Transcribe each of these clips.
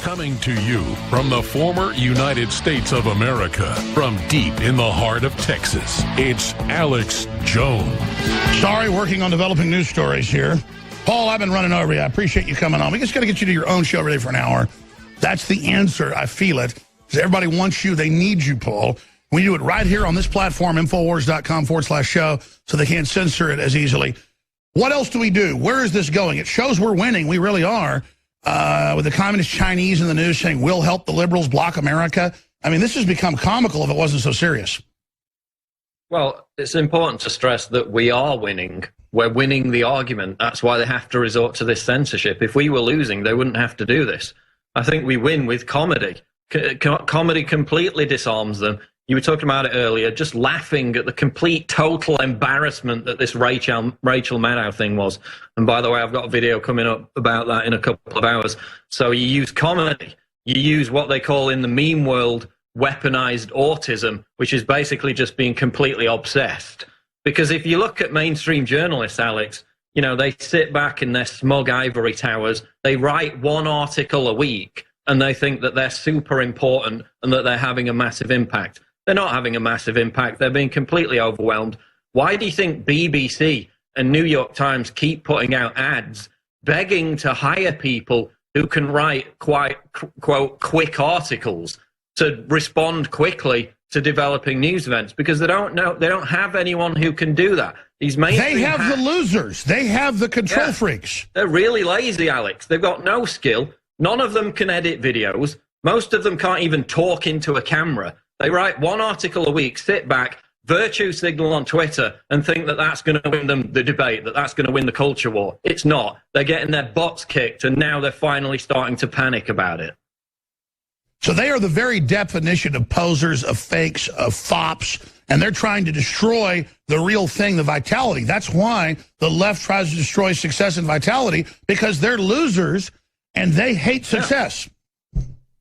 Coming to you from the former United States of America, from deep in the heart of Texas, it's Alex Jones. Sorry, working on developing news stories here. Paul, I've been running over you. I appreciate you coming on. We just got to get you to your own show every day for an hour. That's the answer. I feel it. Because everybody wants you. They need you, Paul. We do it right here on this platform, Infowars.com/show, so they can't censor it as easily. What else do we do? Where is this going? It shows we're winning. We really are. With the communist Chinese in the news saying, we'll help the liberals block America. I mean, this has become comical if it wasn't so serious. Well, it's important to stress that we are winning. We're winning the argument. That's why they have to resort to this censorship. If we were losing, they wouldn't have to do this. I think we win with comedy. Comedy completely disarms them. You were talking about it earlier, just laughing at the complete, total embarrassment that this Rachel Maddow thing was. And by the way, I've got a video coming up about that in a couple of hours. So you use comedy. You use what they call in the meme world weaponized autism, which is basically just being completely obsessed. Because if you look at mainstream journalists, Alex, you know, they sit back in their smug ivory towers. They write one article a week, and they think that they're super important and that they're having a massive impact. They're not having a massive impact. They're being completely overwhelmed. Why do you think BBC and New York Times keep putting out ads begging to hire people who can write quite, quote, quick articles to respond quickly to developing news events? Because they don't have anyone who can do that. These mainstream They have the losers. They have the control freaks. They're really lazy, Alex. They've got no skill. None of them can edit videos. Most of them can't even talk into a camera. They write one article a week, sit back, virtue signal on Twitter, and think that that's going to win them the debate, that that's going to win the culture war. It's not. They're getting their butts kicked, and now they're finally starting to panic about it. So they are the very definition of posers, of fakes, of fops, and they're trying to destroy the real thing, the vitality. That's why the left tries to destroy success and vitality, because they're losers, and they hate success.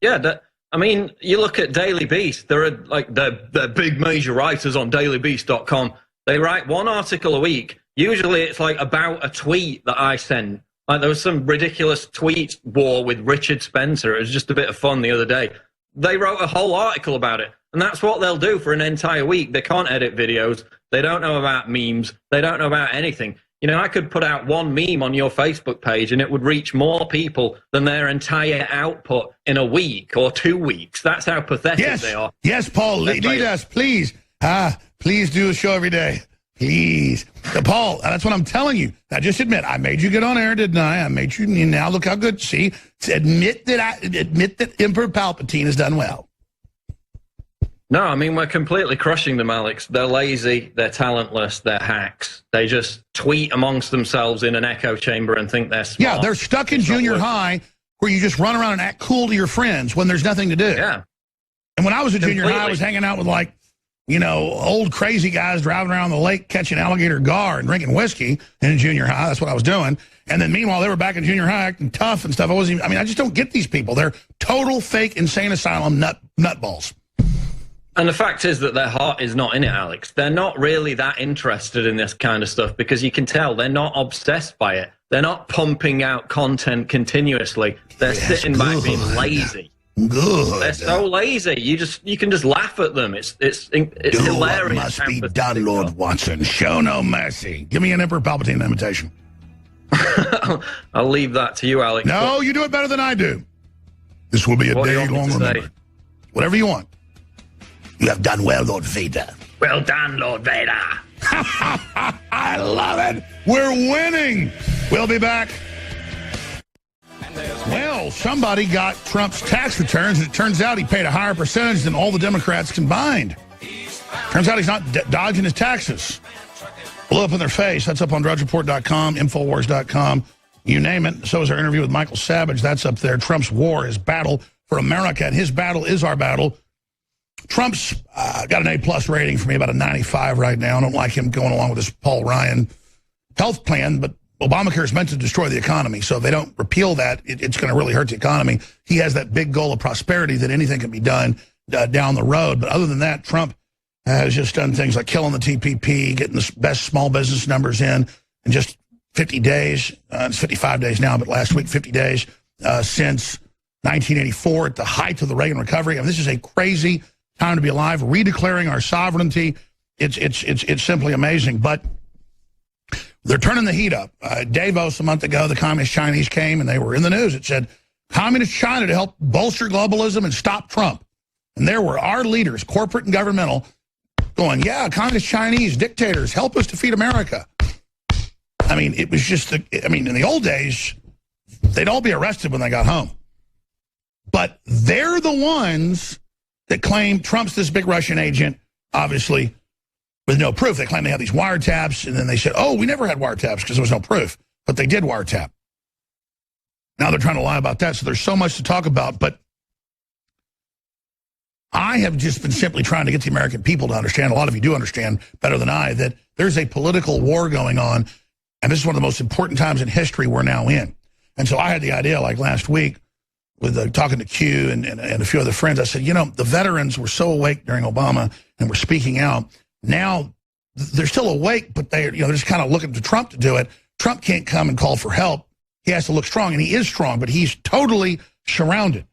Yeah, I mean, you look at Daily Beast, they're like the big major writers on dailybeast.com. They write one article a week. Usually it's like about a tweet that I send. Like there was some ridiculous tweet war with Richard Spencer. It was just a bit of fun the other day. They wrote a whole article about it. And that's what they'll do for an entire week. They can't edit videos. They don't know about memes. They don't know about anything. You know, I could put out one meme on your Facebook page and it would reach more people than their entire output in a week or 2 weeks. That's how pathetic they are. Yes, Paul, lead us, please. Please do a show every day. Please. Paul, that's what I'm telling you. Now, just admit, I made you get on air, didn't I? I made you, now look how good. See, admit that Emperor Palpatine has done well. No, I mean, we're completely crushing them, Alex. They're lazy, they're talentless, they're hacks. They just tweet amongst themselves in an echo chamber and think they're smart. Yeah, they're stuck in junior high where you just run around and act cool to your friends when there's nothing to do. Yeah. And when I was a junior high, I was hanging out with, like, you know, old crazy guys driving around the lake catching alligator gar and drinking whiskey in junior high. That's what I was doing. And then meanwhile, they were back in junior high acting tough and stuff. I just don't get these people. They're total fake insane asylum nutballs. And the fact is that their heart is not in it, Alex. They're not really that interested in this kind of stuff because you can tell they're not obsessed by it. They're not pumping out content continuously. They're sitting back being lazy. Good. They're so lazy. You can just laugh at them. It's hilarious. Must be done, Lord Watson. Show no mercy. Give me an Emperor Palpatine imitation. I'll leave that to you, Alex. No, you do it better than I do. This will be a day long remembered. Whatever you want. You have done well, Lord Vader. Well done, Lord Vader. I love it. We're winning. We'll be back. Well, somebody got Trump's tax returns, and it turns out he paid a higher percentage than all the Democrats combined. Turns out he's not dodging his taxes. Blew up in their face. That's up on drudgereport.com, Infowars.com, you name it. So is our interview with Michael Savage. That's up there. Trump's war, his battle for America, and his battle is our battle. Trump's got an A+ rating for me, about a 95 right now. I don't like him going along with this Paul Ryan health plan, but Obamacare is meant to destroy the economy, so if they don't repeal that, it's going to really hurt the economy. He has that big goal of prosperity that anything can be done down the road. But other than that, Trump has just done things like killing the TPP, getting the best small business numbers in just 50 days. It's 55 days now, but last week, 50 days since 1984 at the height of the Reagan recovery. I mean, this is a crazy time to be alive. Redeclaring our sovereignty. It's simply amazing. But they're turning the heat up. Davos a month ago, the Communist Chinese came and they were in the news. It said, Communist China to help bolster globalism and stop Trump. And there were our leaders, corporate and governmental, going, yeah, Communist Chinese dictators, help us defeat America. I mean, it was just, in the old days, they'd all be arrested when they got home. But they're the ones that claim Trump's this big Russian agent, obviously, with no proof. They claim they have these wiretaps, and then they said, oh, we never had wiretaps because there was no proof. But they did wiretap. Now they're trying to lie about that, so there's so much to talk about. But I have just been simply trying to get the American people to understand, a lot of you do understand better than I, that there's a political war going on, and this is one of the most important times in history we're now in. And so I had the idea, like last week, with talking to Q and a few other friends, I said, you know, the veterans were so awake during Obama and were speaking out. Now they're still awake, but they're just kind of looking to Trump to do it. Trump can't come and call for help. He has to look strong, and he is strong, but he's totally surrounded.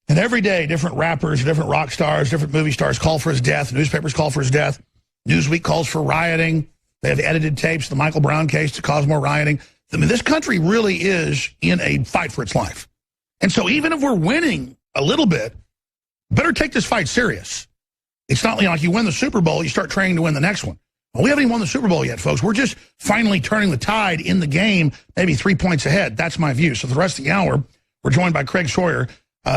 And every day, different rappers, different rock stars, different movie stars call for his death. Newspapers call for his death. Newsweek calls for rioting. They have edited tapes, the Michael Brown case, to cause more rioting. I mean, this country really is in a fight for its life. And so even if we're winning a little bit, better take this fight serious. It's not like you win the Super Bowl, you start training to win the next one. Well, we haven't even won the Super Bowl yet, folks. We're just finally turning the tide in the game, maybe 3 points ahead. That's my view. So for the rest of the hour, we're joined by Craig Sawyer,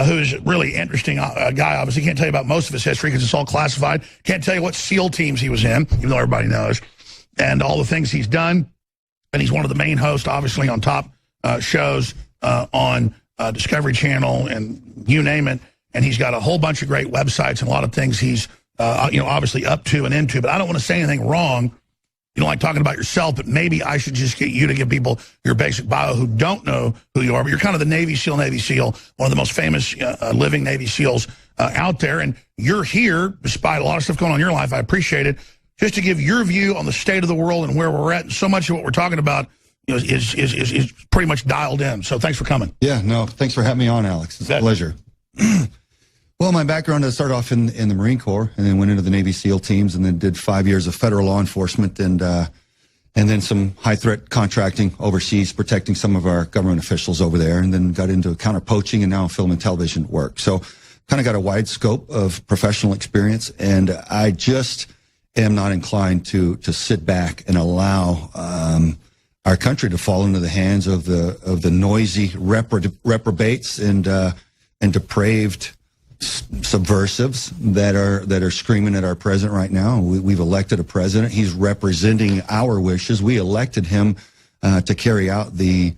who's a really interesting guy. Obviously, can't tell you about most of his history because it's all classified. Can't tell you what SEAL teams he was in, even though everybody knows, and all the things he's done. And he's one of the main hosts, obviously, on top shows on Discovery Channel and you name it. And he's got a whole bunch of great websites and a lot of things he's, obviously up to and into. But I don't want to say anything wrong. You don't like talking about yourself, but maybe I should just get you to give people your basic bio who don't know who you are. But you're kind of the Navy SEAL, one of the most famous living Navy SEALs out there. And you're here, despite a lot of stuff going on in your life. I appreciate it. Just to give your view on the state of the world and where we're at. And so much of what we're talking about is pretty much dialed in. So thanks for coming. Yeah, no, thanks for having me on, Alex. It's a pleasure. Well, my background, I started off in the Marine Corps and then went into the Navy SEAL teams and then did 5 years of federal law enforcement and then some high-threat contracting overseas, protecting some of our government officials over there, and then got into counter-poaching and now film and television work. So kind of got a wide scope of professional experience, and I just am not inclined to sit back and allow our country to fall into the hands of the noisy reprobates and depraved subversives that are screaming at our president right now. We've elected a president. He's representing our wishes. We elected him to carry out the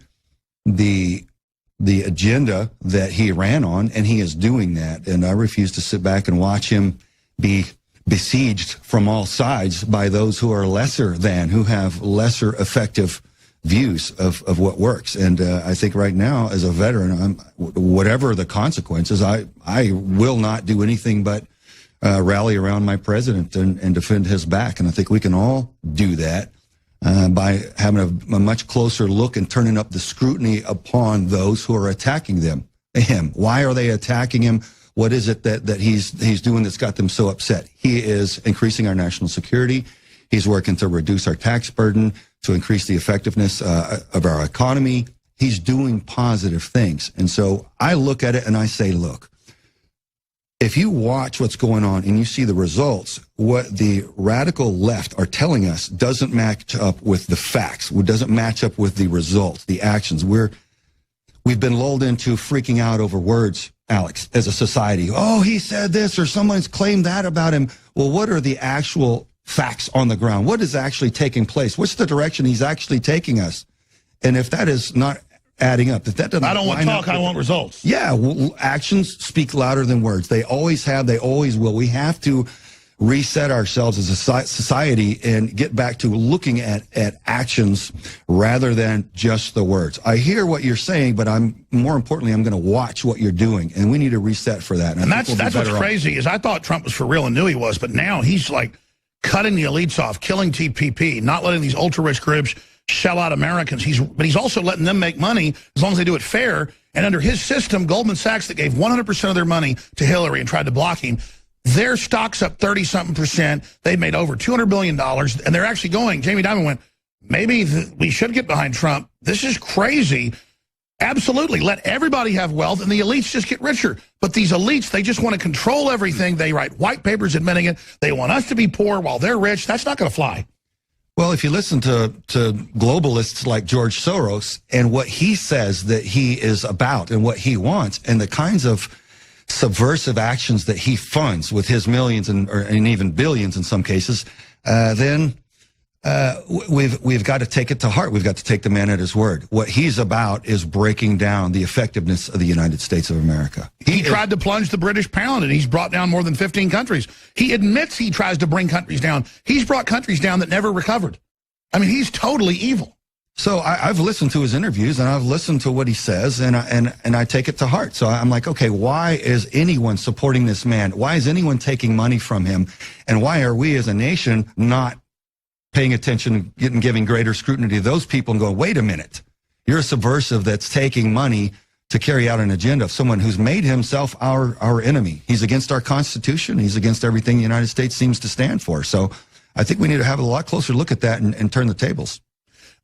agenda that he ran on, and he is doing that. And I refuse to sit back and watch him be besieged from all sides by those who are lesser than, who have lesser effective views of what works. And I think right now, as a veteran, whatever the consequences, I will not do anything but rally around my president and defend his back. And I think we can all do that by having a much closer look and turning up the scrutiny upon those who are attacking him. Why are they attacking him? What is it that he's doing that's got them so upset? He is increasing our national security. He's working to reduce our tax burden, to increase the effectiveness of our economy. He's doing positive things. And so I look at it and I say, look, if you watch what's going on and you see the results, what the radical left are telling us doesn't match up with the facts. It doesn't match up with the results, the actions. We've been lulled into freaking out over words, Alex, as a society. Oh, he said this or someone's claimed that about him. Well, what are the actual facts on the ground? What is actually taking place? What's the direction he's actually taking us? And if that is not adding up, if that doesn't, I don't want talk, I want results. Yeah, well, actions speak louder than words. They always have, they always will. We have to reset ourselves as a society and get back to looking at actions rather than just the words. I hear what you're saying, but more importantly, I'm going to watch what you're doing, and we need to reset for that. And that's what's crazy is I thought Trump was for real and knew he was, but now he's like cutting the elites off, killing TPP, not letting these ultra-rich groups sell out Americans. But he's also letting them make money as long as they do it fair. And under his system, Goldman Sachs, that gave 100% of their money to Hillary and tried to block him, their stock's up 30-something%. They've made over $200 billion. And they're actually going, Jamie Dimon went, maybe we should get behind Trump. This is crazy. Absolutely. Let everybody have wealth and the elites just get richer. But these elites, they just want to control everything. They write white papers admitting it. They want us to be poor while they're rich. That's not going to fly. Well, if you listen to globalists like George Soros and what he says that he is about and what he wants and the kinds of subversive actions that he funds with his millions and even billions in some cases, then we've got to take it to heart. We've got to take the man at his word. What he's about is breaking down the effectiveness of the United States of America. He tried to plunge the British pound, and he's brought down more than 15 countries. He admits he tries to bring countries down. He's brought countries down that never recovered. I mean, he's totally evil. So I've listened to his interviews, and I've listened to what he says, and I take it to heart. So I'm like, okay, why is anyone supporting this man? Why is anyone taking money from him? And why are we as a nation not paying attention and giving greater scrutiny to those people and going, wait a minute, you're a subversive that's taking money to carry out an agenda of someone who's made himself our enemy. He's against our Constitution. He's against everything the United States seems to stand for. So I think we need to have a lot closer look at that and turn the tables.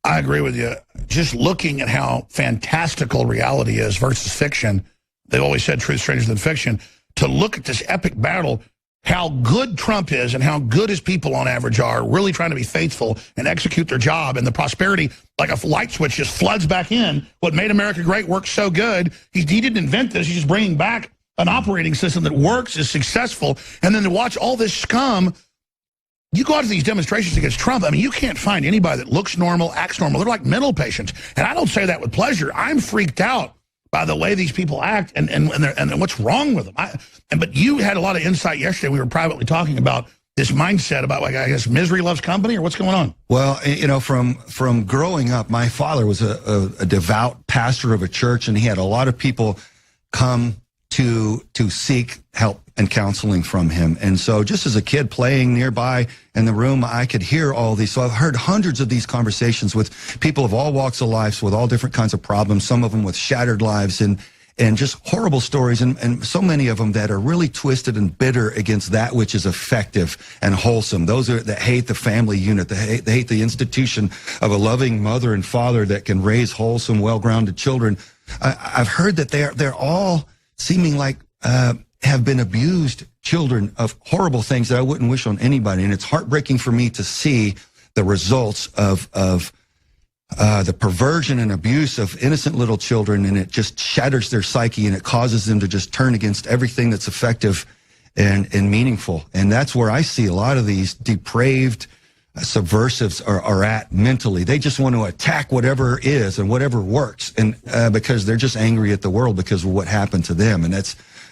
I agree with you. Just looking at how fantastical reality is versus fiction, they've always said truth stranger than fiction, to look at this epic battle, how good Trump is and how good his people on average are, really trying to be faithful and execute their job, and the prosperity, like a light switch, just floods back in. What made America great works so good. He didn't invent this. He's just bringing back an operating system that works, is successful, and then to watch all this scum. You go out to these demonstrations against Trump, I mean, you can't find anybody that looks normal, acts normal. They're like mental patients. And I don't say that with pleasure. I'm freaked out by the way these people act and what's wrong with them. But you had a lot of insight yesterday. We were privately talking about this mindset about, like, I guess, misery loves company, or what's going on? Well, you know, from growing up, my father was a devout pastor of a church, and he had a lot of people come to seek help and counseling from him. And so just as a kid playing nearby in the room, I could hear all these. So I've heard hundreds of these conversations with people of all walks of life, with all different kinds of problems, some of them with shattered lives and just horrible stories, and so many of them that are really twisted and bitter against that which is effective and wholesome. Those that hate the family unit, they hate the institution of a loving mother and father that can raise wholesome, well-grounded children. I've heard that they're all seeming like have been abused children of horrible things that I wouldn't wish on anybody. And it's heartbreaking for me to see the results of the perversion and abuse of innocent little children, and it just shatters their psyche, and it causes them to just turn against everything that's effective and meaningful. And that's where I see a lot of these depraved subversives are at mentally. They just want to attack whatever is and whatever works, and because they're just angry at the world because of what happened to them. And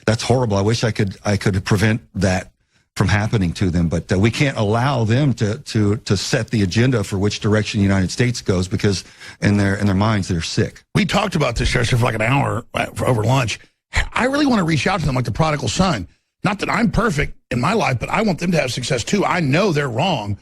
that's horrible. I wish I could prevent that from happening to them, but we can't allow them to set the agenda for which direction the United States goes, because in their minds they're sick. We talked about this yesterday for like an hour over lunch. I really want to reach out to them like the prodigal son. Not that I'm perfect in my life, but I want them to have success too. I know they're wrong,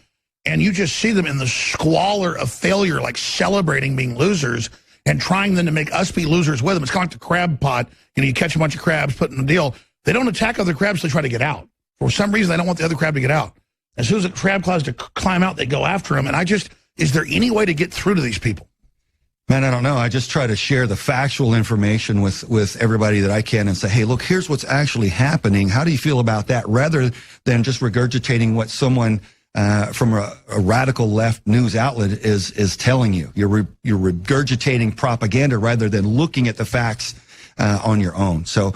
and you just see them in the squalor of failure, like celebrating being losers and trying then to make us be losers with them. It's kind of like the crab pot. You know, you catch a bunch of crabs, put in a deal. They don't attack other crabs, they try to get out. For some reason, they don't want the other crab to get out. As soon as the crab tries to climb out, they go after him. And is there any way to get through to these people? Man, I don't know. I just try to share the factual information with everybody that I can and say, hey, look, here's what's actually happening. How do you feel about that? Rather than just regurgitating what someone from a radical left news outlet is telling you. You're regurgitating propaganda rather than looking at the facts on your own. So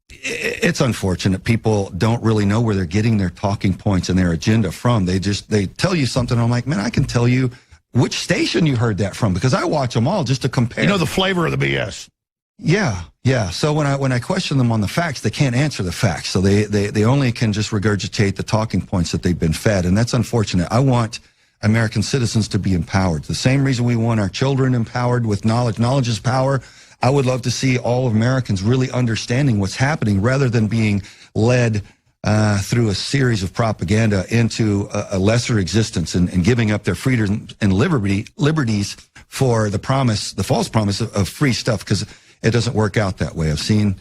it's unfortunate. People don't really know where they're getting their talking points and their agenda from. They tell you something. I'm like, man, I can tell you which station you heard that from, because I watch them all just to compare. You know the flavor of the BS. Yeah. So when I question them on the facts, they can't answer the facts. So they only can just regurgitate the talking points that they've been fed, and that's unfortunate. I want American citizens to be empowered. The same reason we want our children empowered with knowledge. Knowledge is power. I would love to see all of Americans really understanding what's happening rather than being led through a series of propaganda into a lesser existence and giving up their freedom and liberties for the false promise of free stuff, because it doesn't work out that way. I've seen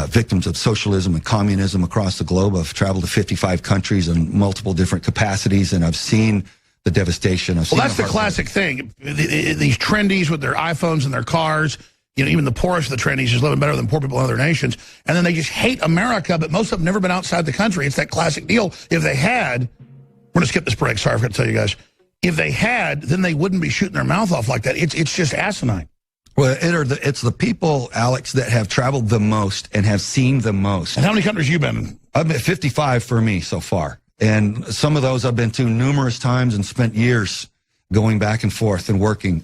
victims of socialism and communism across the globe. I've traveled to 55 countries in multiple different capacities, and I've seen the devastation. Well, that's the classic thing. These trendies with their iPhones and their cars, even the poorest of the trendies is living better than poor people in other nations. And then they just hate America, but most of them never been outside the country. It's that classic deal. If they had, we're going to skip this break. Sorry, I forgot to tell you guys. If they had, then they wouldn't be shooting their mouth off like that. It's just asinine. Well, it's the people, Alex, that have traveled the most and have seen the most. And how many countries have you been in? I've been 55 for me so far. And some of those I've been to numerous times and spent years going back and forth and working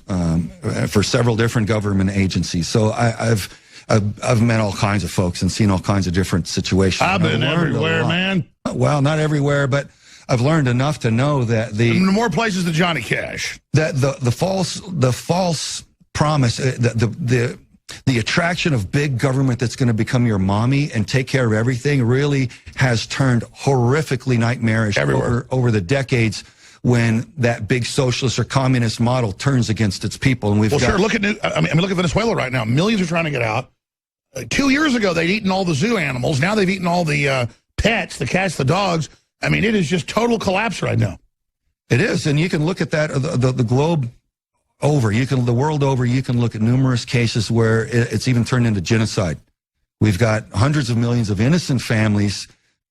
for several different government agencies. So I've met all kinds of folks and seen all kinds of different situations. I've been everywhere, man. Well, not everywhere, but I've learned enough to know that the more places than Johnny Cash. That the false promise, the attraction of big government that's going to become your mommy and take care of everything really has turned horrifically nightmarish over the decades, when that big socialist or communist model turns against its people. And we've sure, look at look at Venezuela right now. Millions are trying to get out. 2 years ago, they'd eaten all the zoo animals. Now they've eaten all the pets, the cats, the dogs. I mean, it is just total collapse right now. It is, and you can look at that, the globe over, the world over, you can look at numerous cases where it's even turned into genocide. We've got hundreds of millions of innocent families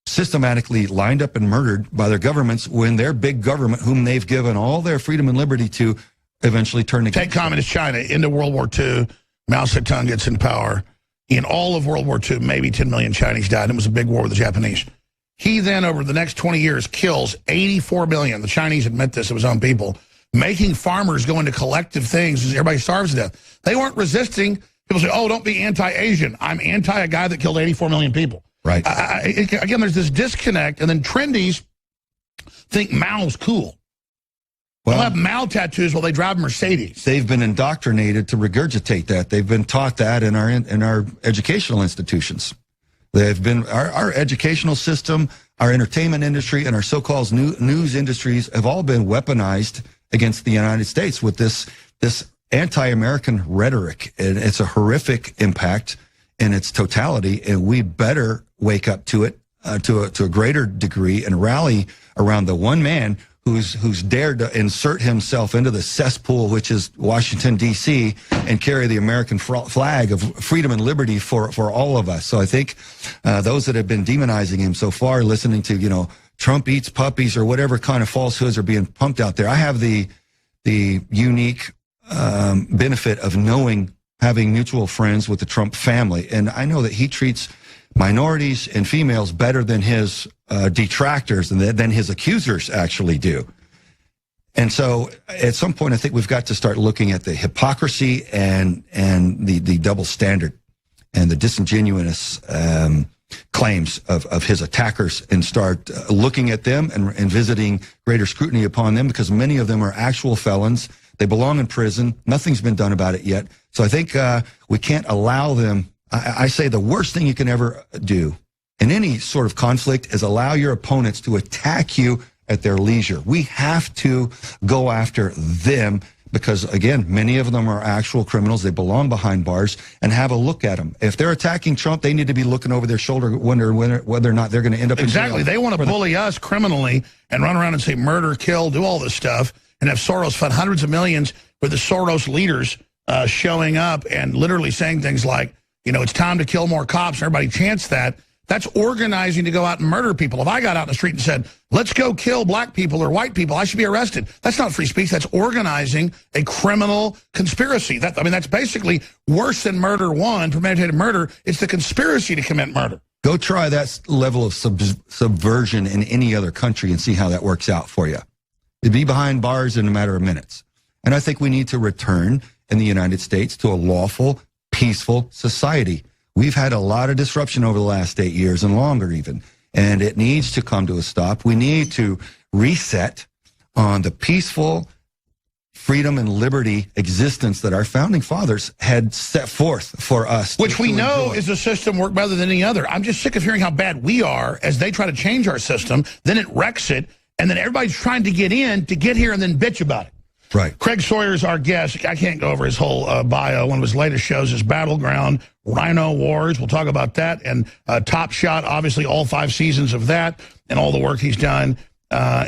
systematically lined up and murdered by their governments, when their big government, whom they've given all their freedom and liberty to, eventually turn against Take communist China into World War II. Mao Zedong gets in power. In all of World War II, maybe 10 million Chinese died. It was a big war with the Japanese. He then, over the next 20 years, kills 84 million. The Chinese admit this of his own people, making farmers go into collective things as everybody starves to death. They weren't resisting. People say, oh, don't be anti-Asian. I'm anti a guy that killed 84 million people. Right. Again, there's this disconnect, and then trendies think Mao's cool. Well, they'll have Mao tattoos while they drive Mercedes. They've been indoctrinated to regurgitate that. They've been taught that in our educational institutions. They've been our educational system, our entertainment industry, and our so-called news industries have all been weaponized against the United States with this anti-American rhetoric. And it's a horrific impact in its totality, and we better wake up to it to a greater degree and rally around the one man who's dared to insert himself into the cesspool, which is Washington, D.C., and carry the American flag of freedom and liberty for all of us. So I think those that have been demonizing him so far, listening to, Trump eats puppies or whatever kind of falsehoods are being pumped out there. I have the unique benefit of having mutual friends with the Trump family, and I know that he treats minorities and females better than his detractors and than his accusers actually do. And so at some point, I think we've got to start looking at the hypocrisy and the double standard and the disingenuous claims of his attackers, and start looking at them and visiting greater scrutiny upon them, because many of them are actual felons. They belong in prison. Nothing's been done about it yet. So I think we can't allow them. I say the worst thing you can ever do in any sort of conflict is allow your opponents to attack you at their leisure. We have to go after them because, again, many of them are actual criminals. They belong behind bars, and have a look at them. If they're attacking Trump, they need to be looking over their shoulder, wondering whether or not they're going to end up exactly. in jail. They want to bully us criminally and run around and say murder, kill, do all this stuff, and have Soros fund hundreds of millions for the Soros leaders showing up and literally saying things like, it's time to kill more cops, and everybody chants that. That's organizing to go out and murder people. If I got out in the street and said, let's go kill black people or white people, I should be arrested. That's not free speech. That's organizing a criminal conspiracy. That's basically worse than murder one, premeditated murder. It's the conspiracy to commit murder. Go try that level of subversion in any other country and see how that works out for you. You'd be behind bars in a matter of minutes. And I think we need to return in the United States to a lawful, peaceful society. We've had a lot of disruption over the last 8 years and longer even, and it needs to come to a stop. We need to reset on the peaceful, freedom and liberty existence that our founding fathers had set forth for us. Which we know enjoy. is a system worked better than any other. I'm just sick of hearing how bad we are as they try to change our system, then it wrecks it, and then everybody's trying to get in to get here and then bitch about it. Right. Craig Sawyer is our guest. I can't go over his whole bio. One of his latest shows is Battleground, Rhino Wars. We'll talk about that. And Top Shot, obviously all 5 seasons of that and all the work he's done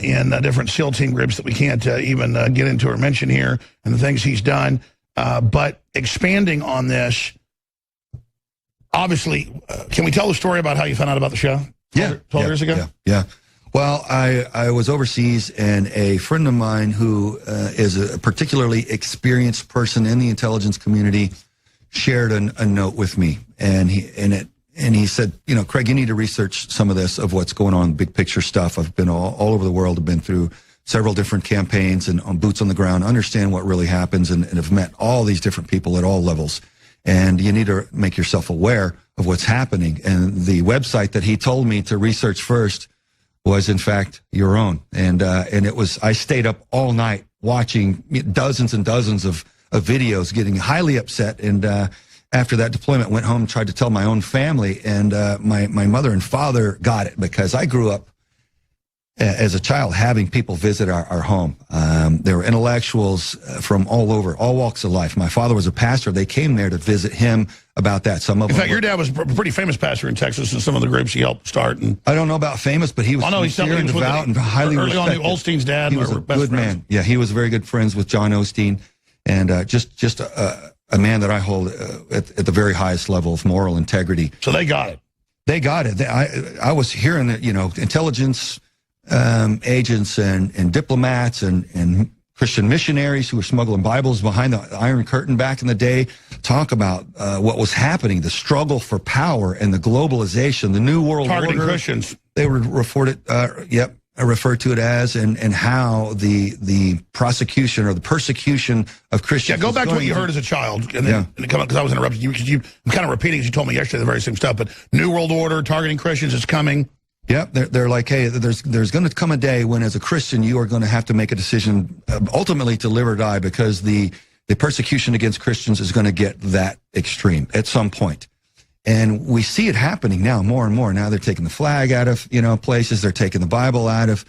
in different SEAL team groups that we can't even get into or mention here and the things he's done. But expanding on this, obviously, can we tell the story about how you found out about the show? 12 years ago? Yeah. Well, I was overseas, and a friend of mine who is a particularly experienced person in the intelligence community shared a note with me, and he said, you know, Craig, you need to research some of this, of what's going on, big picture stuff. I've been all over the world. I've been through several different campaigns and on boots on the ground, understand what really happens, and have met all these different people at all levels. And you need to make yourself aware of what's happening. And the website that he told me to research first was in fact your own. And it was, I stayed up all night watching dozens and dozens of videos, getting highly upset. And after that deployment, went home and tried to tell my own family. And my mother and father got it, because I grew up as a child having people visit our home. There were intellectuals from all over, all walks of life. My father was a pastor. They came there to visit him about that. Some of In fact, your dad was a pretty famous pastor in Texas, and some of the groups he helped start. And I don't know about famous, but he was sincere and devout and highly respected. Early on, Olstein's dad. He was a good man. Yeah, he was very good friends with John Osteen, and just a man that I hold at the very highest level of moral integrity. So they got it. They got it. I was hearing that, you know, intelligence agents and diplomats and Christian missionaries who were smuggling Bibles behind the Iron Curtain back in the day talk about what was happening, the struggle for power and the globalization, the New World Order. Targeting Christians. They were referred to it as, and how the prosecution or the persecution of Christians. Yeah, go back to what you heard as a child, and then come up, because I was interrupting you, because I'm kind of repeating, as you told me yesterday, the very same stuff. But New World Order, targeting Christians is coming. Yeah, they're like, hey, there's going to come a day when, as a Christian, you are going to have to make a decision, ultimately to live or die, because the persecution against Christians is going to get that extreme at some point. And we see it happening now more and more. Now they're taking the flag out of, places. They're taking the Bible out of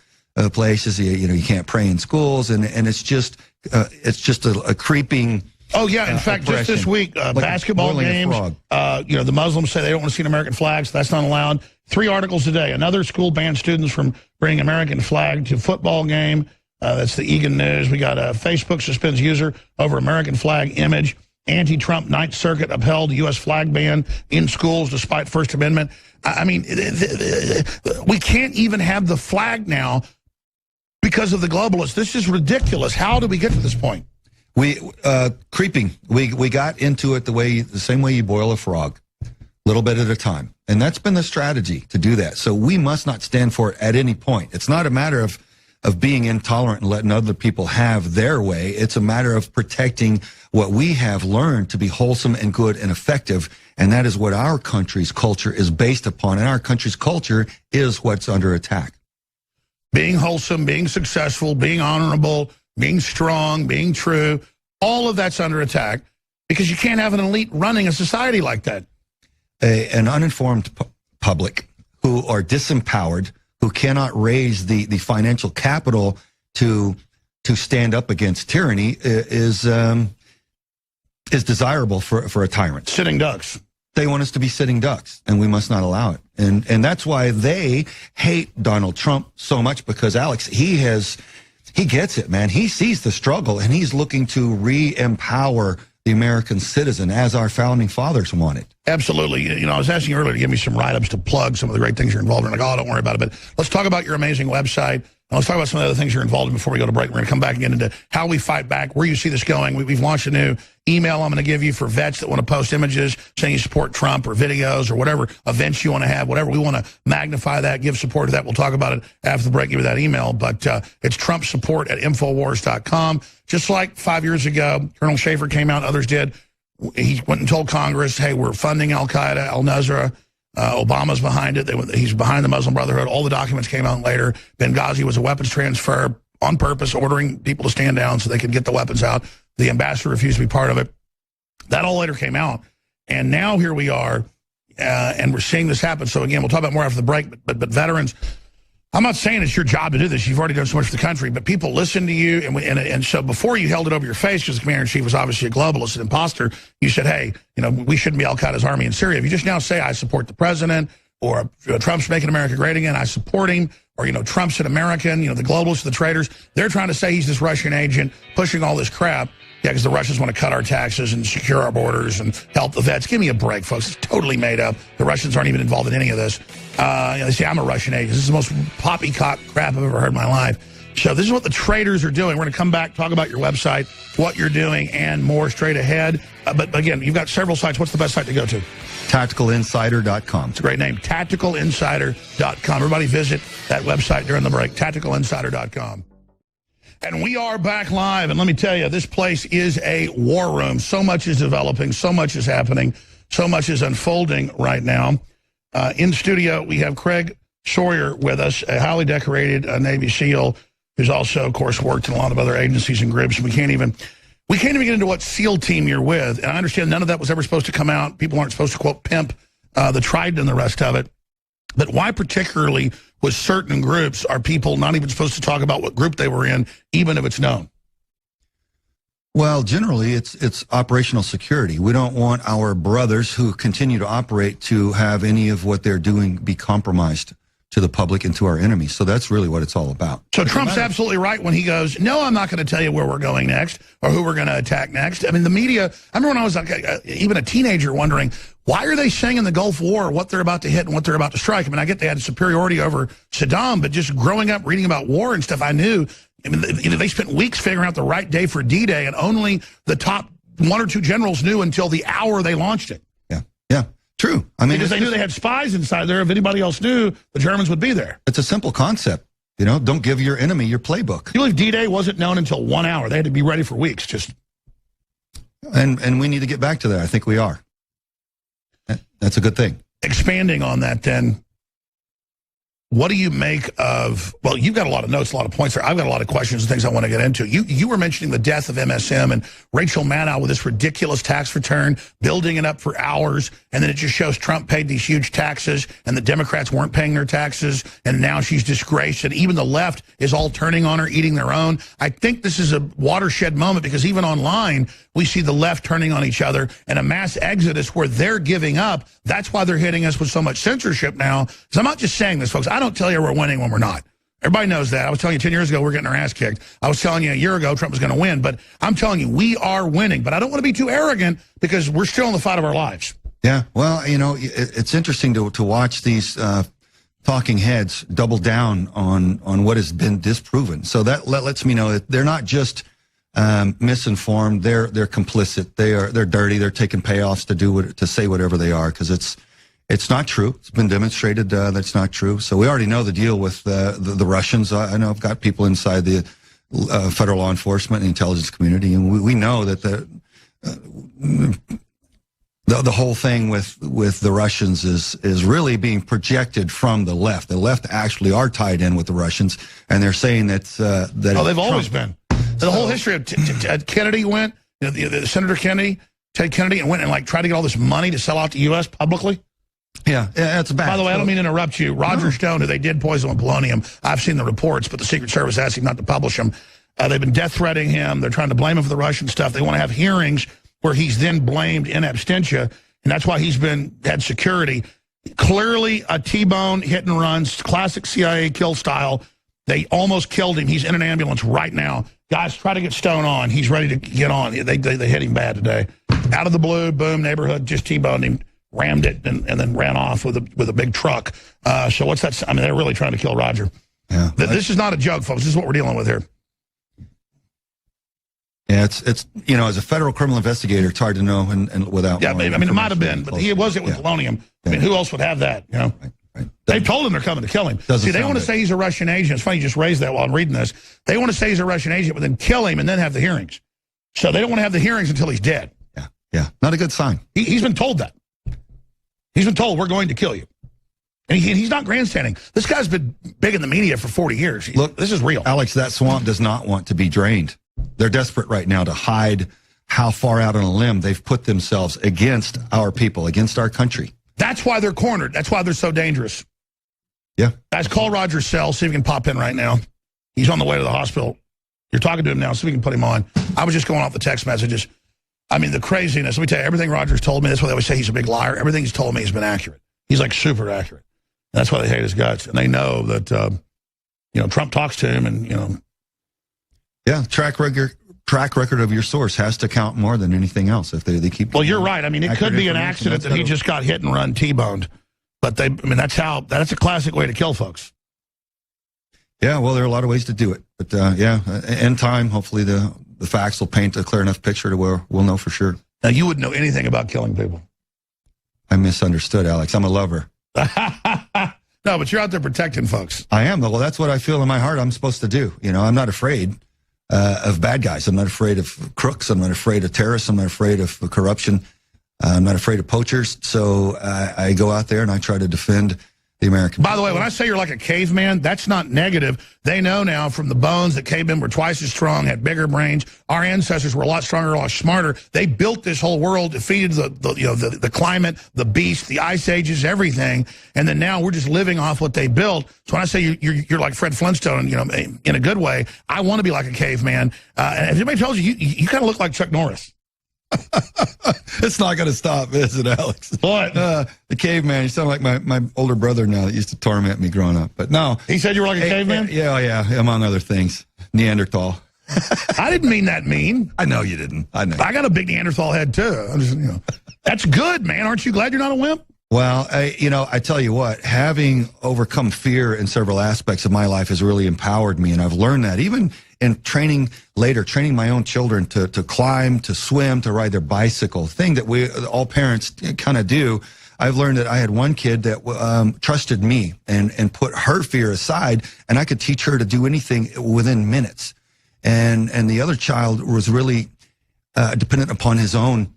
places. You can't pray in schools, and it's just a creeping. Oh yeah! In fact, just this week, like basketball games. The Muslims say they don't want to see an American flag, so that's not allowed. 3 articles today. Another school banned students from bringing American flag to football game. That's the Egan News. We got Facebook suspends user over American flag image. Anti-Trump Ninth Circuit upheld U.S. flag ban in schools despite First Amendment. I mean, we can't even have the flag now because of the globalists. This is ridiculous. How did we get to this point? Creeping. We got into it the same way you boil a frog, a little bit at a time. And that's been the strategy, to do that. So we must not stand for it at any point. It's not a matter of being intolerant and letting other people have their way. It's a matter of protecting what we have learned to be wholesome and good and effective. And that is what our country's culture is based upon. And our country's culture is what's under attack. Being wholesome, being successful, being honorable, being strong, being true, all of that's under attack, because you can't have an elite running a society like that. An uninformed public who are disempowered, who cannot raise the financial capital to stand up against tyranny is desirable for a tyrant. Sitting ducks. They want us to be sitting ducks, and we must not allow it. And that's why they hate Donald Trump so much, because Alex, he gets it, man. He sees the struggle, and he's looking to re-empower the American citizen as our founding fathers wanted. Absolutely. I was asking you earlier to give me some write-ups to plug some of the great things you're involved in. Like, oh, don't worry about it. But let's talk about your amazing website. And let's talk about some of the other things you're involved in before we go to break. We're going to come back and get into how we fight back, where you see this going. We've launched a new email I'm going to give you for vets that want to post images saying you support Trump, or videos, or whatever events you want to have, whatever. We want to magnify that, give support to that. We'll talk about it after the break, give you that email. But it's TrumpSupport@Infowars.com. Just like 5 years ago, Colonel Schaefer came out, others did. He went and told Congress, hey, we're funding al-Qaeda, al-Nusra. Obama's behind it. He's behind the Muslim Brotherhood. All the documents came out later. Benghazi was a weapons transfer. on purpose, ordering people to stand down so they could get the weapons out. The ambassador refused to be part of it. That all later came out. And now here we are, and we're seeing this happen. So again, we'll talk about more after the break, but veterans, I'm not saying it's your job to do this. You've already done so much for the country, but people listen to you. And so before you held it over your face, because the commander-in-chief was obviously a globalist, an imposter, you said, hey, we shouldn't be Al-Qaeda's army in Syria. If you just now say, I support the president, or Trump's making America great again, I support him, or, Trump's an American, the globalists, the traitors, they're trying to say he's this Russian agent pushing all this crap. Yeah, because the Russians want to cut our taxes and secure our borders and help the vets. Give me a break, folks. It's totally made up. The Russians aren't even involved in any of this. They say, I'm a Russian agent. This is the most poppycock crap I've ever heard in my life. So this is what the traitors are doing. We're going to come back, talk about your website, what you're doing, and more straight ahead. But again, you've got several sites. What's the best site to go to? TacticalInsider.com. It's a great name, TacticalInsider.com. Everybody visit that website during the break, TacticalInsider.com. And we are back live, and let me tell you, this place is a war room. So much is developing, so much is happening, so much is unfolding right now. In studio, we have Craig Sawyer with us, a highly decorated Navy SEAL, who's also, of course, worked in a lot of other agencies and groups. We can't even get into what SEAL team you're with, and I understand none of that was ever supposed to come out. People aren't supposed to, quote, pimp the Trident and the rest of it. But why particularly with certain groups are people not even supposed to talk about what group they were in, even if it's known? Well, generally, it's operational security. We don't want our brothers who continue to operate to have any of what they're doing be compromised to the public and to our enemies. So that's really what it's all about. So Trump's absolutely right when he goes, no, I'm not going to tell you where we're going next or who we're going to attack next. I mean, the media, I remember when I was even a teenager wondering, why are they saying in the Gulf War what they're about to hit and what they're about to strike? I mean, I get they had superiority over Saddam, but just growing up reading about war and stuff, I knew, I mean, they spent weeks figuring out the right day for D-Day, and only the top one or two generals knew until the hour they launched it. Yeah. True. I mean, because they knew they had spies inside there. If anybody else knew, the Germans would be there. It's a simple concept. Don't give your enemy your playbook. You believe D-Day wasn't known until 1 hour. They had to be ready for weeks. And we need to get back to that. I think we are. That's a good thing. Expanding on that, then, what do you make of, well, you've got a lot of notes, a lot of points there. I've got a lot of questions and things I want to get into. You were mentioning the death of MSM and Rachel Maddow with this ridiculous tax return, building it up for hours, and then it just shows Trump paid these huge taxes, and the Democrats weren't paying their taxes, and now she's disgraced, and even the left is all turning on her, eating their own. I think this is a watershed moment, because even online, we see the left turning on each other and a mass exodus where they're giving up. That's why they're hitting us with so much censorship now. Because I'm not just saying this, folks. I don't tell you we're winning when we're not. Everybody knows that. I was telling you 10 years ago we're getting our ass kicked. I was telling you a year ago Trump was going to win. But I'm telling you, we are winning. But I don't want to be too arrogant, because we're still in the fight of our lives. Yeah, well, it's interesting to watch these talking heads double down on what has been disproven. So that lets me know that they're not just misinformed. They're complicit. They're dirty. They're taking payoffs to say whatever they are, because it's not true. It's been demonstrated that's not true. So we already know the deal with the Russians. I know I've got people inside the federal law enforcement and intelligence community, and we know that the whole thing with the Russians is really being projected from the left. The left actually are tied in with the Russians, and they're saying that they've always been. The whole history of Kennedy went, the Senator Kennedy, Ted Kennedy, and went and tried to get all this money to sell out to U.S. publicly. Yeah, that's bad. By the way, I don't mean to interrupt you. Roger Stone, who they did poison with polonium, I've seen the reports, but the Secret Service asked him not to publish them. They've been death threatening him. They're trying to blame him for the Russian stuff. They want to have hearings where he's then blamed in absentia, and that's why he's had security. Clearly a T-bone hit and runs, classic CIA kill style. They almost killed him. He's in an ambulance right now. Guys, try to get Stone on. He's ready to get on. They hit him bad today. Out of the blue, boom, neighborhood, just T-boned him, rammed it, and then ran off with a big truck. So what's that? I mean, they're really trying to kill Roger. Yeah, this is not a joke, folks. This is what we're dealing with here. Yeah, it's as a federal criminal investigator, it's hard to know and without. Yeah, I mean, it might have been, but he was hit with polonium. I mean, who else would have that? Right. They've told him they're coming to kill him. See, they want to say he's a Russian agent. It's funny you just raised that while I'm reading this. They want to say he's a Russian agent, but then kill him and then have the hearings. So they don't want to have the hearings until he's dead. Yeah. Not a good sign. He's been told that. He's been told, we're going to kill you. And he's not grandstanding. This guy's been big in the media for 40 years. Look, this is real. Alex, that swamp does not want to be drained. They're desperate right now to hide how far out on a limb they've put themselves against our people, against our country. That's why they're cornered. That's why they're so dangerous. Yeah. Guys, call Roger's cell. See if we can pop in right now. He's on the way to the hospital. You're talking to him now, so we can put him on. I was just going off the text messages. I mean, the craziness. Let me tell you, everything Roger's told me, that's why they always say he's a big liar. Everything he's told me has been accurate. He's like super accurate. And that's why they hate his guts. And they know that, Trump talks to him and, Yeah, track record of your source has to count more than anything else if they keep. Well, you're right. I mean, it could be an accident that he just got hit and run T-boned. But that's a classic way to kill folks. Yeah, well, there are a lot of ways to do it. But, in time, hopefully the facts will paint a clear enough picture to where we'll know for sure. Now, you wouldn't know anything about killing people. I misunderstood, Alex. I'm a lover. No, but you're out there protecting folks. I am. Well, that's what I feel in my heart I'm supposed to do. I'm not afraid of bad guys. I'm not afraid of crooks. I'm not afraid of terrorists. I'm not afraid of corruption. I'm not afraid of poachers. So I go out there and I try to defend the American people. By the way, when I say you're like a caveman, that's not negative. They know now from the bones that cavemen were twice as strong, had bigger brains. Our ancestors were a lot stronger, a lot smarter. They built this whole world, defeated the climate, the beast, the ice ages, everything. And then now we're just living off what they built. So when I say you're like Fred Flintstone, in a good way, I want to be like a caveman. And if anybody tells you kind of look like Chuck Norris. It's not going to stop, is it, Alex? What? The caveman. You sound like my older brother now that used to torment me growing up. But no. He said you were like a caveman? Yeah, among other things. Neanderthal. I didn't mean that mean. I know you didn't. I know. I got a big Neanderthal head, too. I'm just, That's good, man. Aren't you glad you're not a wimp? Well, I tell you what, having overcome fear in several aspects of my life has really empowered me, and I've learned that even in training my own children to climb, to swim, to ride their bicycle, thing that all parents kind of do. I've learned that I had one kid that trusted me and put her fear aside, and I could teach her to do anything within minutes. And the other child was really dependent upon his own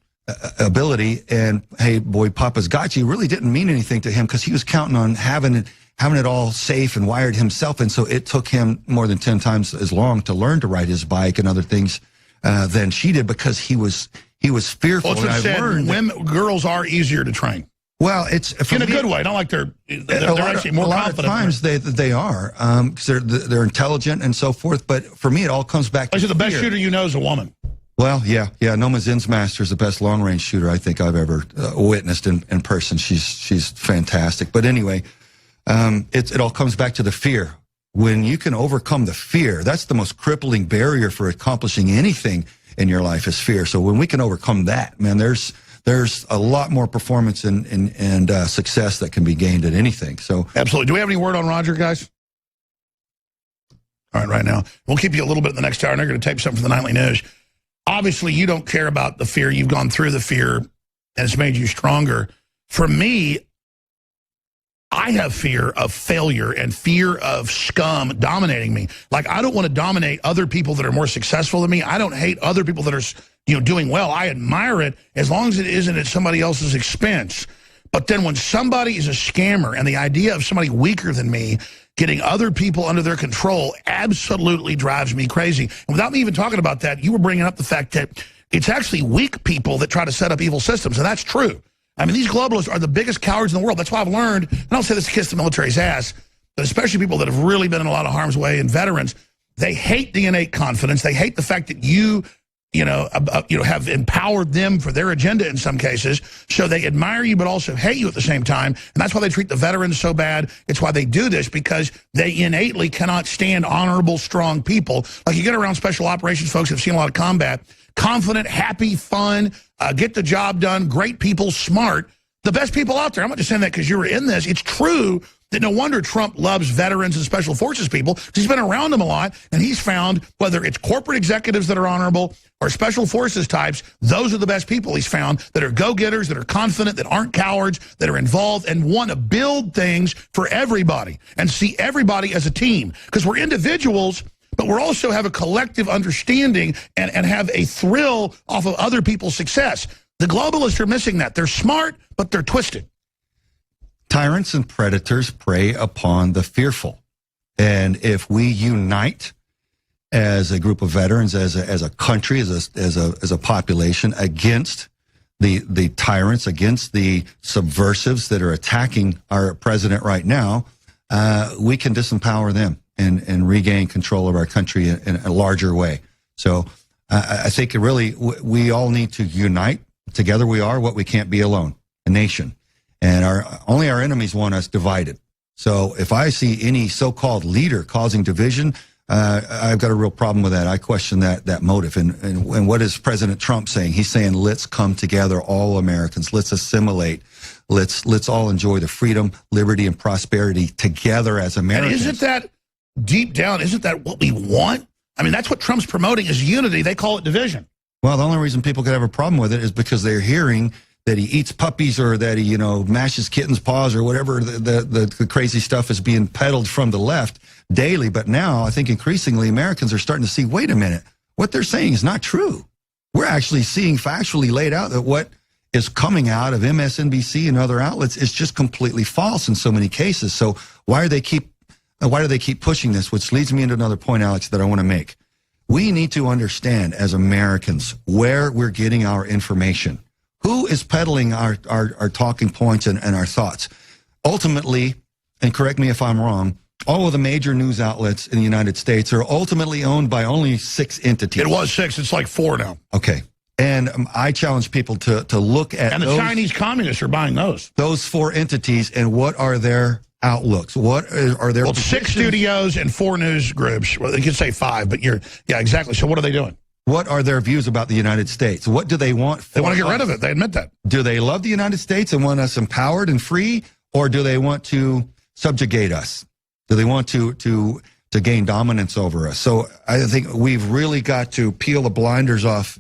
ability, and hey, boy, Papa's got you really didn't mean anything to him because he was counting on having it all safe and wired himself, and so it took him more than 10 times as long to learn to ride his bike and other things than she did because he was fearful. Well, it's said girls are easier to train. Well, it's in a good way, not like they're actually more confident. A lot of times they are because they're intelligent and so forth. But for me, it all comes back to the best shooter you know is a woman. Well, yeah. Noma Zinsmaster is the best long-range shooter I think I've ever witnessed in person. She's fantastic. But anyway, it all comes back to the fear. When you can overcome the fear, that's the most crippling barrier for accomplishing anything in your life is fear. So when we can overcome that, man, there's a lot more performance and success that can be gained at anything. So absolutely. Do we have any word on Roger, guys? All right now. We'll keep you a little bit in the next hour, and they're going to tape something for the Nightly News. Obviously, you don't care about the fear. You've gone through the fear, and it's made you stronger. For me, I have fear of failure and fear of scum dominating me. Like, I don't want to dominate other people that are more successful than me. I don't hate other people that are doing well. I admire it as long as it isn't at somebody else's expense. But then when somebody is a scammer and the idea of somebody weaker than me getting other people under their control absolutely drives me crazy. And without me even talking about that, you were bringing up the fact that it's actually weak people that try to set up evil systems, and that's true. I mean, these globalists are the biggest cowards in the world. That's why I've learned, and I don't say this to kiss the military's ass, but especially people that have really been in a lot of harm's way and veterans, they hate the innate confidence. They hate the fact that you have empowered them for their agenda in some cases. So they admire you, but also hate you at the same time. And that's why they treat the veterans so bad. It's why they do this, because they innately cannot stand honorable, strong people. Like, you get around special operations folks who've seen a lot of combat, confident, happy, fun, get the job done, great people, smart, the best people out there. I'm not just saying that because you were in this. It's true that no wonder Trump loves veterans and special forces people, because he's been around them a lot, and he's found whether it's corporate executives that are honorable or special forces types, those are the best people he's found that are go-getters, that are confident, that aren't cowards, that are involved and want to build things for everybody and see everybody as a team. Because we're individuals, but we also have a collective understanding and have a thrill off of other people's success. The globalists are missing that. They're smart, but they're twisted. Tyrants and predators prey upon the fearful. And if we unite as a group of veterans, as a country, as a population against the tyrants, against the subversives that are attacking our president right now, we can disempower them and regain control of our country in a larger way. So I think really we all need to unite. Together we are what we can't be alone, a nation. And only our enemies want us divided. So if I see any so-called leader causing division, I've got a real problem with that. I question that motive. And what is President Trump saying? He's saying, let's come together, all Americans. Let's assimilate. Let's all enjoy the freedom, liberty, and prosperity together as Americans. And isn't that, deep down, isn't that what we want? I mean, that's what Trump's promoting is unity. They call it division. Well, the only reason people could have a problem with it is because they're hearing that he eats puppies or that he, mashes kittens' paws or whatever the crazy stuff is being peddled from the left daily. But now I think increasingly Americans are starting to see, wait a minute, what they're saying is not true. We're actually seeing factually laid out that what is coming out of MSNBC and other outlets is just completely false in so many cases. So why do they keep pushing this? Which leads me into another point, Alex, that I want to make. We need to understand as Americans where we're getting our information. Who is peddling our talking points and our thoughts? Ultimately, and correct me if I'm wrong, all of the major news outlets in the United States are ultimately owned by only 6 entities. It was 6. It's like 4 now. Okay. And I challenge people to look at And the Chinese communists are buying those. Those 4 entities and what are their outlooks? What are their... Well, 6 studios and 4 news groups. Well, they could say 5, but yeah, exactly. So what are they doing? What are their views about the United States? What do they want? They want to get rid of it. They admit that. Do they love the United States and want us empowered and free, or do they want to subjugate us? Do they want to gain dominance over us? So I think we've really got to peel the blinders off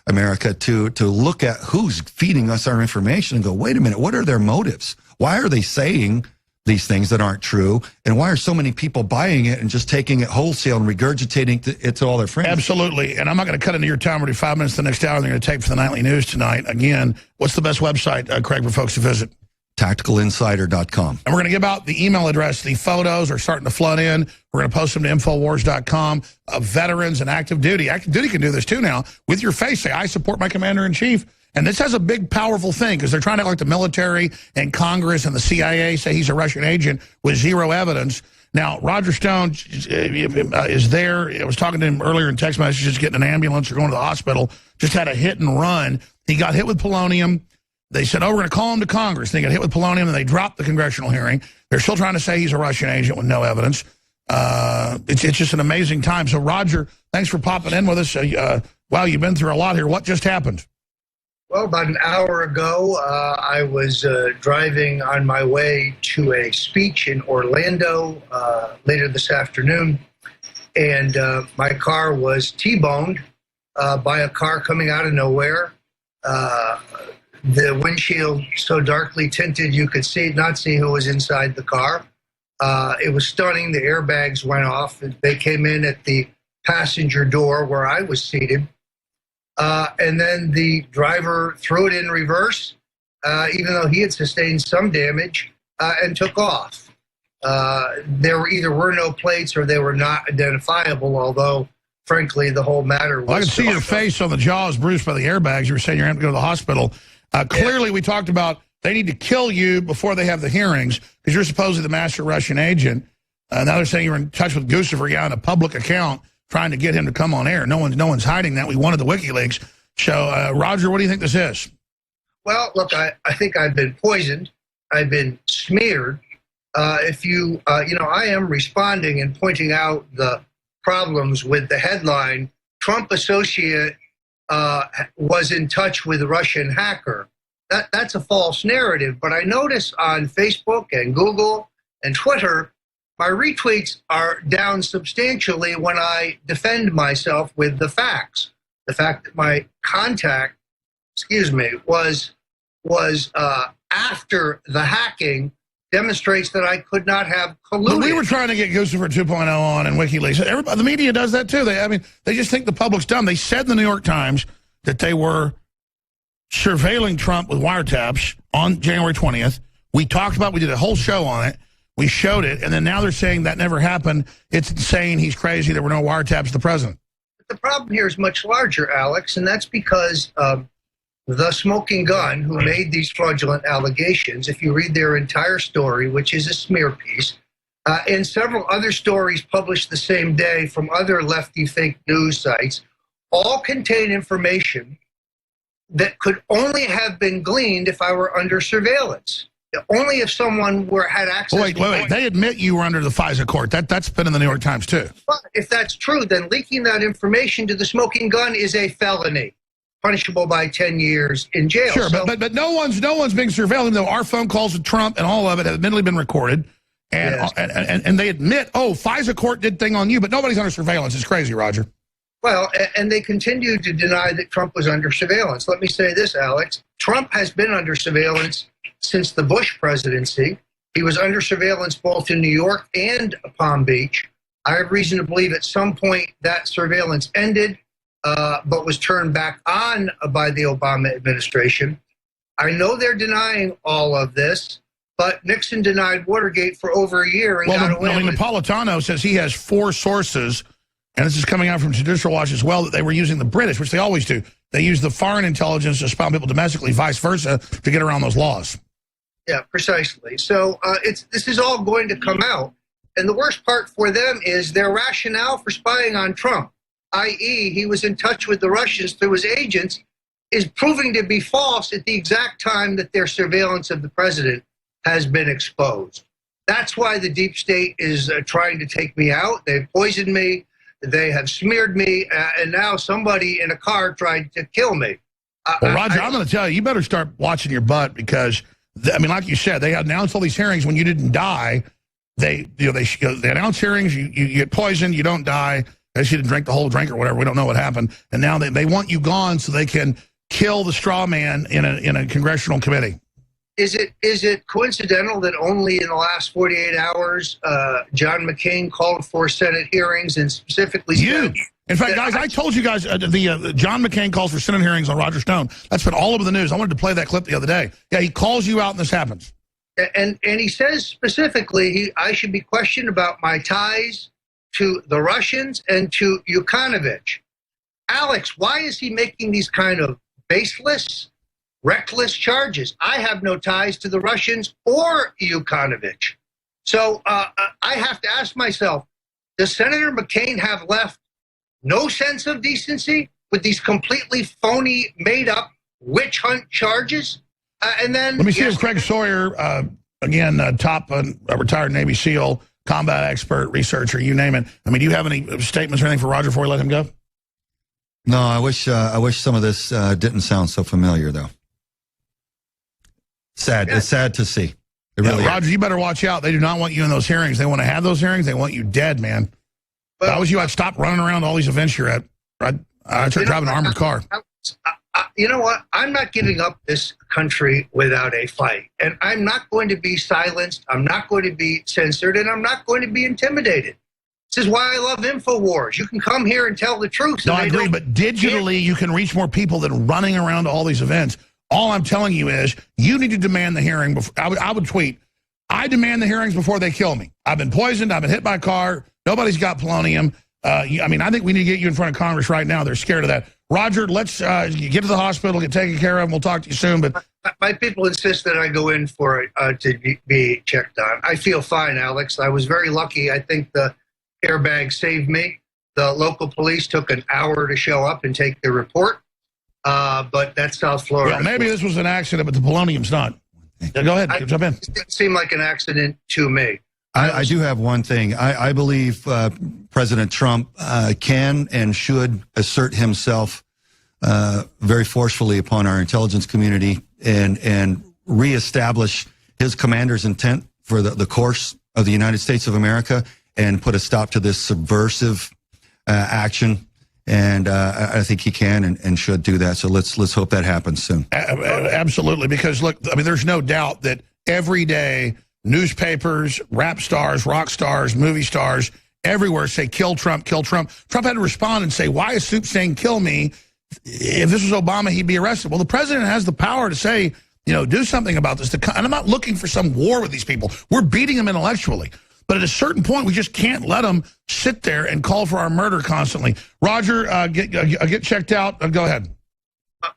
America to look at who's feeding us our information and go, wait a minute, what are their motives? Why are they saying these things that aren't true, and why are so many people buying it and just taking it wholesale and regurgitating it to all their friends? Absolutely, and I'm not going to cut into your time. We're doing 5 minutes the next hour. They're going to take for the nightly news tonight. Again, what's the best website, Craig, for folks to visit? TacticalInsider.com. And we're going to give out the email address. The photos are starting to flood in. We're going to post them to Infowars.com of veterans and active duty. Active duty can do this too now. With your face, say, I support my commander-in-chief. And this has a big, powerful thing because they're trying to act like the military and Congress and the CIA say he's a Russian agent with 0 evidence. Now, Roger Stone is there. I was talking to him earlier in text messages, getting an ambulance or going to the hospital. Just had a hit and run. He got hit with polonium. They said, oh, we're going to call him to Congress. And they got hit with polonium, and they dropped the congressional hearing. They're still trying to say he's a Russian agent with no evidence. It's just an amazing time. So, Roger, thanks for popping in with us. Wow, you've been through a lot here. What just happened? Well, about an hour ago, I was driving on my way to a speech in Orlando later this afternoon, and my car was T-boned by a car coming out of nowhere. The windshield so darkly tinted you could not see who was inside the car. It was stunning. The airbags went off. They came in at the passenger door where I was seated. And then the driver threw it in reverse, even though he had sustained some damage, and took off. There either were no plates or they were not identifiable, although, frankly, the whole matter was... Well, I can see your face on the jaws bruised by the airbags. You were saying you're going to go to the hospital. Clearly, we talked about they need to kill you before they have the hearings because you're supposedly the master Russian agent. Now they're saying you're in touch with Guccifer on a public account, trying to get him to come on air. No one's hiding that. We wanted the WikiLeaks. So, Roger, what do you think this is? Well, look, I think I've been poisoned. I've been smeared. I am responding and pointing out the problems with the headline, Trump associate was in touch with a Russian hacker. That's a false narrative. But I notice on Facebook and Google and Twitter, my retweets are down substantially when I defend myself with the facts. The fact that my contact, was after the hacking demonstrates that I could not have colluded. But we were trying to get Guccifer 2.0 on and WikiLeaks. Everybody, the media does that too. They just think the public's dumb. They said in the New York Times that they were surveilling Trump with wiretaps on January 20th. We talked about, we did a whole show on it. We showed it, and then now they're saying that never happened. It's insane. He's crazy. There were no wiretaps of the president. The problem here is much larger, Alex, and that's because the smoking gun who made these fraudulent allegations, if you read their entire story, which is a smear piece, and several other stories published the same day from other lefty fake news sites, all contain information that could only have been gleaned if I were under surveillance. Only if someone had access. Wait. They admit you were under the FISA court. That's been in the New York Times, too. But if that's true, then leaking that information to the smoking gun is a felony, punishable by 10 years in jail. Sure, so, but no one's being surveilled. Though our phone calls with Trump and all of it have admittedly been recorded. And, yes. and they admit, FISA court did thing on you, but nobody's under surveillance. It's crazy, Roger. Well, and they continue to deny that Trump was under surveillance. Let me say this, Alex. Trump has been under surveillance since the Bush presidency. He was under surveillance both in New York and Palm Beach. I have reason to believe at some point that surveillance ended, but was turned back on by the Obama administration. I know they're denying all of this, but Nixon denied Watergate for over a year and got away with it. Napolitano says he has 4 sources, and this is coming out from Judicial Watch as well, that they were using the British, which they always do. They use the foreign intelligence to spy on people domestically, vice versa, to get around those laws. Yeah, precisely. So this is all going to come out. And the worst part for them is their rationale for spying on Trump, i.e. he was in touch with the Russians through his agents, is proving to be false at the exact time that their surveillance of the president has been exposed. That's why the deep state is trying to take me out. They've poisoned me. They have smeared me. And now somebody in a car tried to kill me. Well, Roger, I'm going to tell you, you better start watching your butt because, like you said, they announced all these hearings when you didn't die. They announce hearings, you get poisoned, you don't die. I guess you didn't drink the whole drink or whatever. We don't know what happened. And now they want you gone so they can kill the straw man in a congressional committee. Is it coincidental that only in the last 48 hours, John McCain called for Senate hearings and specifically said... In fact, guys, I told you guys the John McCain calls for Senate hearings on Roger Stone. That's been all over the news. I wanted to play that clip the other day. Yeah, he calls you out and this happens. And he says specifically I should be questioned about my ties to the Russians and to Yukановich. Alex, why is he making these kind of baseless, reckless charges? I have no ties to the Russians or Yukановich. So I have to ask myself, does Senator McCain have left no sense of decency with these completely phony, made-up witch hunt charges? And then let me see if Craig Sawyer, again, top retired Navy SEAL, combat expert, researcher, you name it. I mean, do you have any statements or anything for Roger before we let him go? No, I wish some of this didn't sound so familiar, though. Sad. Yeah. It's sad to see. It really Roger, you better watch out. They do not want you in those hearings. They want to have those hearings. They want you dead, man. Well, if I was you, I'd stop running around all these events you're at. I'd start driving an armored car. You know what? I'm not giving up this country without a fight. And I'm not going to be silenced. I'm not going to be censored. And I'm not going to be intimidated. This is why I love InfoWars. You can come here and tell the truth. No, I agree. But digitally, you can reach more people than running around to all these events. All I'm telling you is you need to demand the hearing. Before, I would tweet, I demand the hearings before they kill me. I've been poisoned. I've been hit by a car. Nobody's got polonium. I mean, I think we need to get you in front of Congress right now. They're scared of that. Roger, let's get to the hospital, get taken care of. We'll talk to you soon. But my people insist that I go in for it to be checked on. I feel fine, Alex. I was very lucky. I think the airbag saved me. The local police took an hour to show up and take the report. But that's South Florida. Well, maybe this was an accident, but the polonium's not. Yeah, go ahead. Jump in. It didn't seem like an accident to me. I do have one thing. I believe President Trump can and should assert himself very forcefully upon our intelligence community and reestablish his commander's intent for the course of the United States of America and put a stop to this subversive action. And I think he can and should do that. So let's hope that happens soon. Absolutely, because look, I mean, there's no doubt that every day newspapers, rap stars, rock stars, movie stars, everywhere say, kill Trump, kill Trump. Trump had to respond and say, why is Soup saying kill me? If this was Obama, he'd be arrested. Well, the president has the power to say, do something about this. And I'm not looking for some war with these people. We're beating them intellectually. But at a certain point, we just can't let them sit there and call for our murder constantly. Roger, get checked out. Go ahead.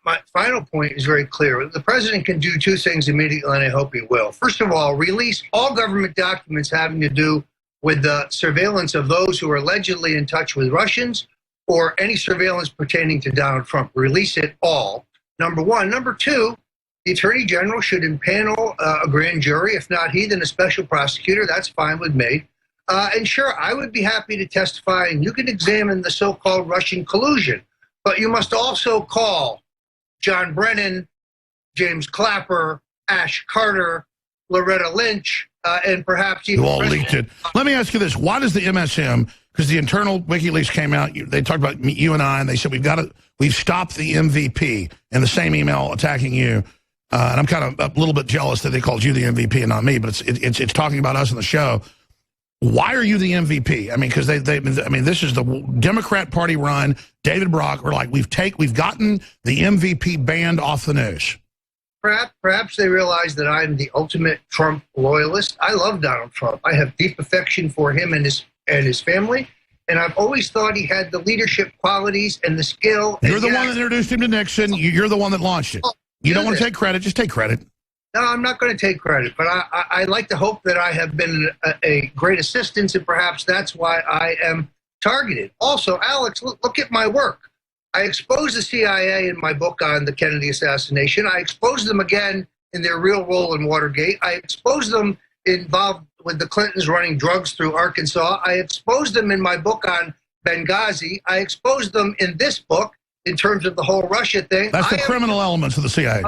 My final point is very clear. The president can do two things immediately, and I hope he will. First of all, release all government documents having to do with the surveillance of those who are allegedly in touch with Russians or any surveillance pertaining to Donald Trump. Release it all, number one. Number two, the Attorney General should impanel a grand jury. If not he, then a special prosecutor. That's fine with me. And sure, I would be happy to testify, and you can examine the so-called Russian collusion. But you must also call John Brennan, James Clapper, Ash Carter, Loretta Lynch, and perhaps even... You all leaked it. Let me ask you this. Why does the MSM, because the internal WikiLeaks came out, they talked about you and I, and they said we've stopped the MVP in the same email attacking you. And I'm kind of a little bit jealous that they called you the MVP and not me, but it's talking about us on the show. Why are you the MVP? I mean, because this is the Democrat Party run. David Brock were like, we've gotten the MVP banned off the news. Perhaps they realize that I'm the ultimate Trump loyalist. I love Donald Trump. I have deep affection for him and his family, and I've always thought he had the leadership qualities and the skill. You're the one that introduced him to Nixon. You're the one that launched it. You don't want to take credit. Just take credit. No, I'm not going to take credit, but I like to hope that I have been a great assistance, and perhaps that's why I am targeted. Also, Alex, look at my work. I exposed the CIA in my book on the Kennedy assassination. I exposed them again in their real role in Watergate. I exposed them involved with the Clintons running drugs through Arkansas. I exposed them in my book on Benghazi. I exposed them in this book in terms of the whole Russia thing. That's the criminal elements of the CIA.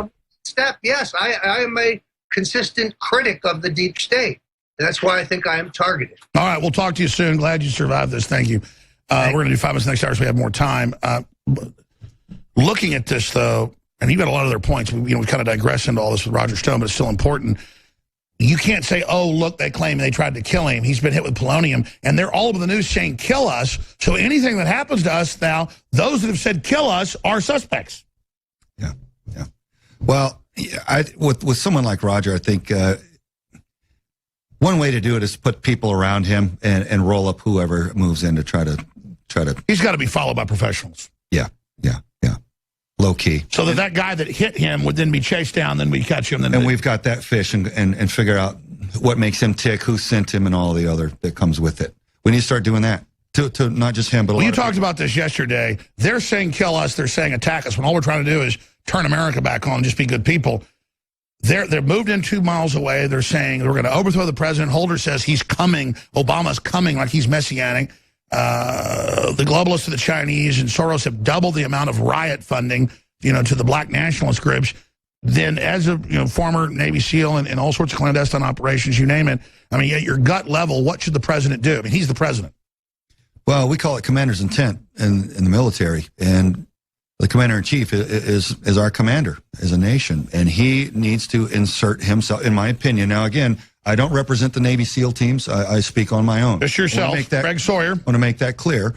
Yes, I am a consistent critic of the deep state. And that's why I think I am targeted. All right, we'll talk to you soon. Glad you survived this. Thank you. We're going to do 5 minutes next hour so we have more time. Looking at this, though, and you've got a lot of other points. We kind of digress into all this with Roger Stone, but it's still important. You can't say, oh, look, they claim they tried to kill him. He's been hit with polonium. And they're all over the news saying, kill us. So anything that happens to us now, those that have said kill us are suspects. Yeah. Well, with someone like Roger, I think one way to do it is put people around him and roll up whoever moves in to try to. He's got to be followed by professionals. Yeah. Low key. So that guy that hit him would then be chased down, then we catch him. And we've got that fish and figure out what makes him tick, who sent him, and all the other that comes with it. We need to start doing that. To not just him, but you talked about this yesterday. They're saying kill us. They're saying attack us. When all we're trying to do is turn America back on and just be good people. They're moved in 2 miles away. They're saying we're going to overthrow the president. Holder says he's coming. Obama's coming, like he's messianic. The globalists and the Chinese and Soros have doubled the amount of riot funding, to the black nationalist groups. Then as a former Navy SEAL and all sorts of clandestine operations, you name it, I mean, at your gut level, what should the president do? I mean, he's the president. Well, we call it commander's intent in the military, and the commander-in-chief is our commander as a nation, and he needs to insert himself, in my opinion. Now, again, I don't represent the Navy SEAL teams. I speak on my own. Just yourself, Greg Sawyer. I want to make that clear,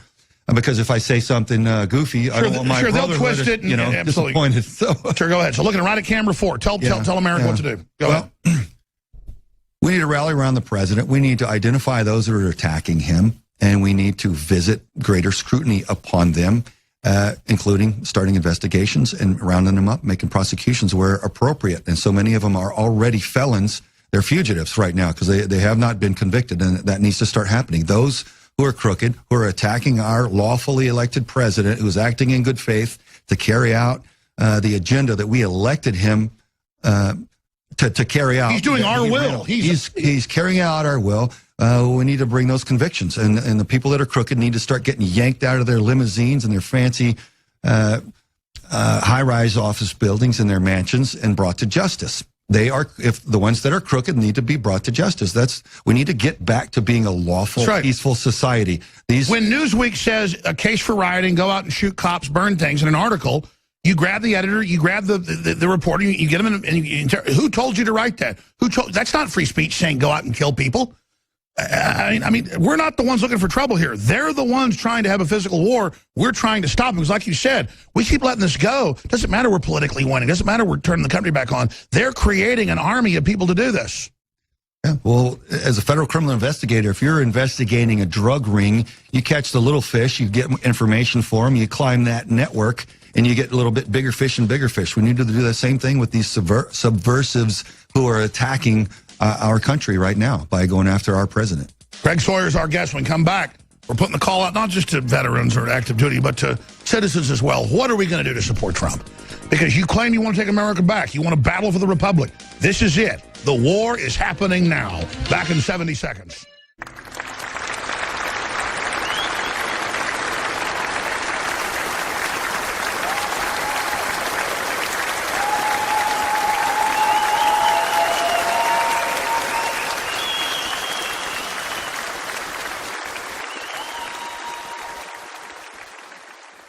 because if I say something goofy, I don't want my brother they'll twist it and disappointed. So. Sure, go ahead. So looking right at camera 4. Tell America what to do. Go ahead. We need to rally around the president. We need to identify those that are attacking him, and we need to visit greater scrutiny upon them, including starting investigations and rounding them up, making prosecutions where appropriate. And so many of them are already felons. They're fugitives right now because they have not been convicted, and that needs to start happening. Those who are crooked, who are attacking our lawfully elected president, who's acting in good faith to carry out the agenda that we elected him to carry out. He's doing our will. He's carrying out our will. We need to bring those convictions, and the people that are crooked need to start getting yanked out of their limousines and their fancy high-rise office buildings and their mansions and brought to justice. If the ones that are crooked need to be brought to justice. We need to get back to being a lawful, peaceful society. When Newsweek says a case for rioting, go out and shoot cops, burn things in an article, you grab the editor, you grab the reporter, you get them in, and who told you to write that? That's not free speech saying go out and kill people. I mean, we're not the ones looking for trouble here. They're the ones trying to have a physical war. We're trying to stop them because, like you said, we keep letting this go. Doesn't matter we're politically winning. Doesn't matter we're turning the country back on. They're creating an army of people to do this. Yeah, well, as a federal criminal investigator, if you're investigating a drug ring, you catch the little fish, you get information for them, you climb that network, and you get a little bit bigger fish and bigger fish. We need to do the same thing with these subversives who are attacking our country right now by going after our president. Greg Sawyer is our guest. When we come back, we're putting the call out not just to veterans or active duty, but to citizens as well. What are we going to do to support Trump? Because you claim you want to take America back. You want to battle for the republic. This is it. The war is happening now. Back in 70 seconds.